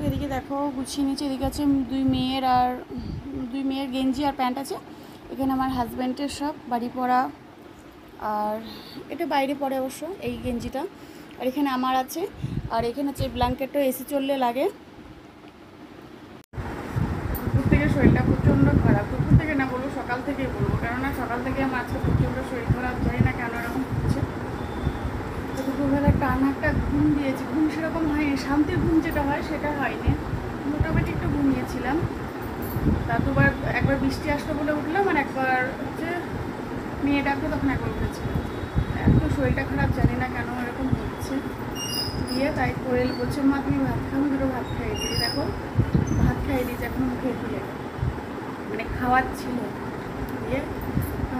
এদিকে দেখো গুছিয়ে নিচে, এদিকে আছে দুই মেয়ের গেঞ্জি আর প্যান্ট আছে। এখানে আমার হাজব্যান্ডের সব বাড়ি পরা, আর এটা বাইরে পরে অবশ্য এই গেঞ্জিটা। আর এখানে আমার আছে, আর এখানে হচ্ছে ব্ল্যাঙ্কেটটা এসি চললে লাগে। দুপুর থেকে শরীরটা প্রচণ্ড খারাপ, দুপুর থেকে না বলবো সকাল থেকেই বলবো, কেননা সকাল থেকে আমার আজকে প্রচণ্ড শরীর খারাপ, জানি না কেন এরকম হচ্ছে। তো দুপুরবেলা টানা একটা ঘুম দিয়েছি, ঘুম সেরকম হয়নি, শান্তির ঘুম যেটা হয় সেটা হয়নি, মোটামুটি একটু ঘুমিয়েছিলাম। তা দুবার, একবার বৃষ্টি আসলো বলে উঠলাম, আর একবার হচ্ছে মেয়ে ডাকলো তখন একবার উঠেছিলাম। এত শরীরটা খারাপ, জানি না কেন এরকম হচ্ছে। দিয়ে তাই কোয়েল বলছে মা তুমি ভাত খাও, দুটো ভাত খাইয়ে দিই। দেখো ভাত খাইয়ে দিয়েছি, এখন মুখে দিয়ে মানে খাওয়াচ্ছিল। দিয়ে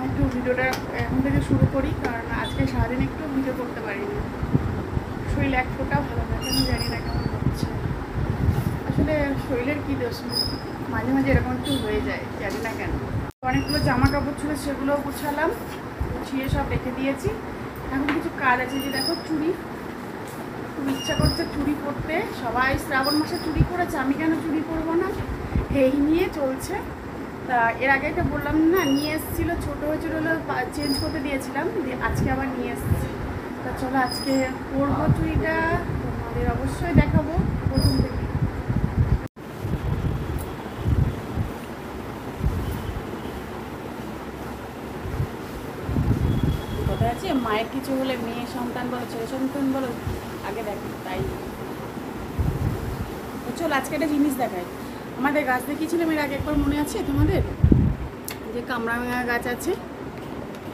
একটু ভিডিওটা এখন থেকে শুরু করি, কারণ আজকে সারাদিন একটু ভিডিও করতে পারিনি, শরীর এক ফোঁটাও ভালো না, কেন জানি না কেমন হচ্ছে। আসলে শরীরের কী দোষ, মাঝে মাঝে এরকম একটু হয়ে যায়, জানি না কেন। অনেকগুলো জামা কাপড় ছিল, সেগুলোও গুছালাম, গুছিয়ে সব রেখে দিয়েছি। এখন কিছু কাজ আছে, যে দেখো চুড়ি, খুব ইচ্ছা করছে চুড়ি পরতে। সবাই শ্রাবণ মাসে চুড়ি পরেছে, আমি কেন চুড়ি পরবো না, এই নিয়ে চলছে। তা এর আগে একটা বললাম না, নিয়ে এসেছিলো, ছোটো হয়েছিল, চেঞ্জ করতে দিয়েছিলাম, দিয়ে আজকে আবার নিয়ে এসেছি। তা চলো আজকে পরবো চুড়িটা, তোমাদের অবশ্যই দেখাবো প্রথম থেকে। কথা আছে, মায়ের কিছু হলে মেয়ে সন্তান বলো ছেলে সন্তান বলো আগে দেখো, তাই চলো আজকে একটা জিনিস দেখাই। আমাদের গাছ দেখিয়েছিলাম এর আগে একবার, মনে আছে তোমাদের, যে কামরাঙা গাছ আছে,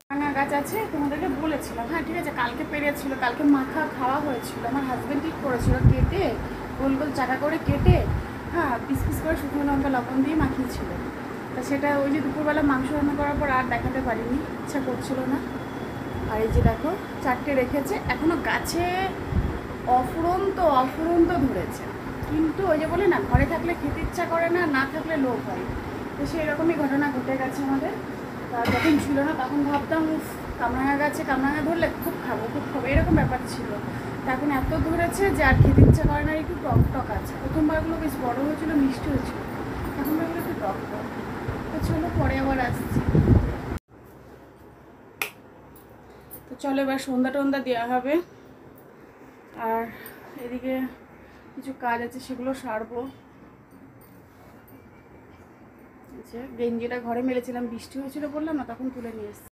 কামরাঙা গাছ আছে, তোমাদেরকে বলেছিলাম। হ্যাঁ ঠিক আছে, কালকে পেরেছিল, কালকে মাখা খাওয়া হয়েছিল, আমার হাজব্যান্ড ঠিক করেছিল, কেটে গোল গোল চাকা করে কেটে, হ্যাঁ পিস পিস করে শুকনো লঙ্কা লবণ দিয়ে মাখিয়েছিল। তা সেটা ওই যে দুপুরবেলা মাংস রান্না করার পর আর দেখাতে পারিনি, ইচ্ছা করছিল না। আর এই যে দেখো চারটে রেখেছে, এখনও গাছে অফুরন্ত ধরেছে, কিন্তু ওই যে বলে না, ঘরে থাকলে খেতে ইচ্ছা করে না, না থাকলে লোভ হয়, তো সেই রকমই ঘটনা ঘটে গেছে আমাদের। তা যখন ছিল না তখন ভাবতাম কামরাঙা গাছে কামরাঙা ধরলে খুব খাবো এরকম ব্যাপার ছিল। তা এখন এত ধরেছে যে আর খেতে ইচ্ছা করে না, একটু টক টক আছে। প্রথমবারগুলো বেশ বড় হয়েছিল, মিষ্টি হয়েছিল, এখন এগুলো একটু টক টক। তো চলো পরে আবার আসছি। তো চলো এবার সন্ধ্যা টন্ধা দেওয়া হবে, আর এদিকে কিছু কাজ আছে সেগুলো সারবো। গেঞ্জিটা ঘরে মেলেছিলাম, বৃষ্টি হয়েছিল বললাম না, তখন তুলে নিয়ে এসছি।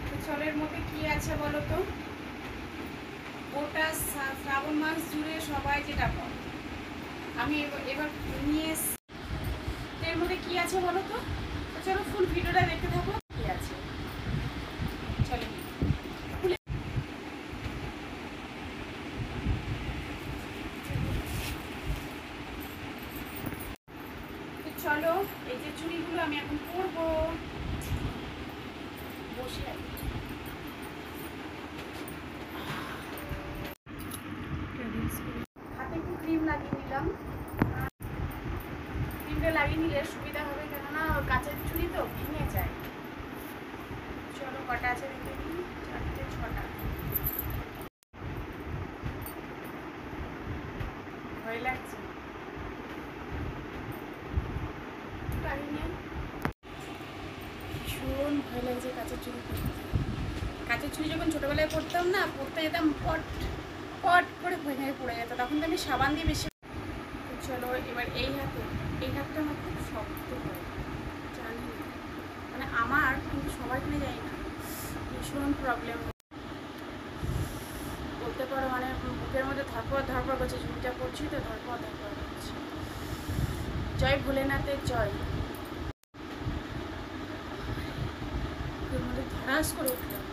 তো চলের মধ্যে কি আছে বলো তো, ওটা শ্রাবণ মাস জুড়ে সবাই যেটা পায়, আমি এবার নিয়ে এসছি। এর মধ্যে কি আছে বলো তো, চলো ফুল ভিডিওটা দেখতে থাকো কি আছে। চলো চলো, এই যে চুড়িগুলো আমি এখন পরবো, বসে হাতে একটু ক্রিম লাগিয়ে নিলাম, ক্রিমটা লাগিয়ে নিলে সুবিধা হবে, কেননা কাঁচের চুড়ি তো ভেঙে যায়। চলো কটা আছে দেখে নিই, 4টে 6টা ভয় লাগছে। ভীষণ ভয় লাগছে কাঁচের চুড়ি পরতে। কাঁচের চুড়ি যখন ছোটোবেলায় পরতাম না, পরতে যেতাম পট পট করে ভেঙে পড়ে যেত, তখন তো আমি সাবান দিয়ে বেশি। চলো এবার এই হাতটা আমার খুব শক্ত হয়, জানি না মানে আমার, কিন্তু সবাই কিনে যাই না, ভীষণ প্রবলেম বলতে পারো, মানে বুকের মধ্যে ধরপড় করছে, ঝুঁকিটা পড়ছি তো ধরপড় করছে। জয় ভোলেনাথের জয়। বুকের মধ্যে ধরাস করে উঠলাম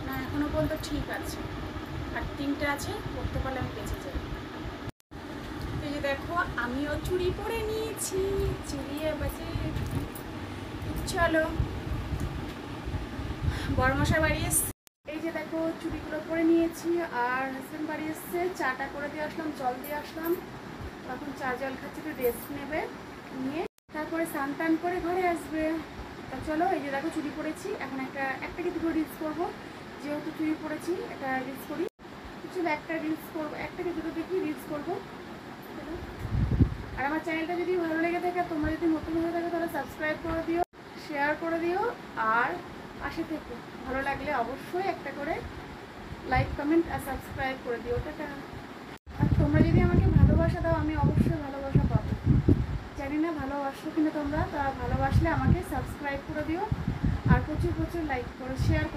না, এখনো পর্যন্ত ঠিক আছে, আর 3টে আছে, করতে পারলে আমি বেঁচে যাই। এই যে দেখো আমিও চুড়ি পরে নিয়েছি, চুড়িয়ে বাজে। চলো বড়মশাই বাড়ি এসছে, এই যে দেখো চুড়িগুলো পরে নিয়েছি, আর হাজব্যান্ড বাড়ি এসছে, চাটা করে দিয়ে আসলাম, জল দিয়ে আসলাম, তখন চা জল খাচ্ছি, একটু রেস্ট নেবে, নিয়ে তারপরে স্নান টান করে ঘরে আসবে। তা চলো এই যে দেখো চুড়ি পরেছি, এখন একটা কি দুটো রিলস করবো, যেহেতু চুড়ি পরেছি একটা রিলস করি। চলো একটা রিলস করবো, একটা কি দুটো দেখি রিলস করবো। চ্যানেলটা যদি ভালো লেগে থাকে, তোমরা যদি নতুন হয়ে থাকো তাহলে সাবস্ক্রাইব করে দিও, শেয়ার করে দিও, আর পাশে থেকে ভালো লাগলে অবশ্যই একটা করে লাইক, কমেন্ট আর সাবস্ক্রাইব করে দিও। টাটা। আর তোমরা যদি আমাকে ভালোবাসা দাও, আমি অবশ্যই ভালোবাসা পাবো। জানি না ভালোবাসো কিনা তোমরা, তা ভালোবাসলে আমাকে সাবস্ক্রাইব করে দিও আর প্রচুর প্রচুর লাইক করো, শেয়ার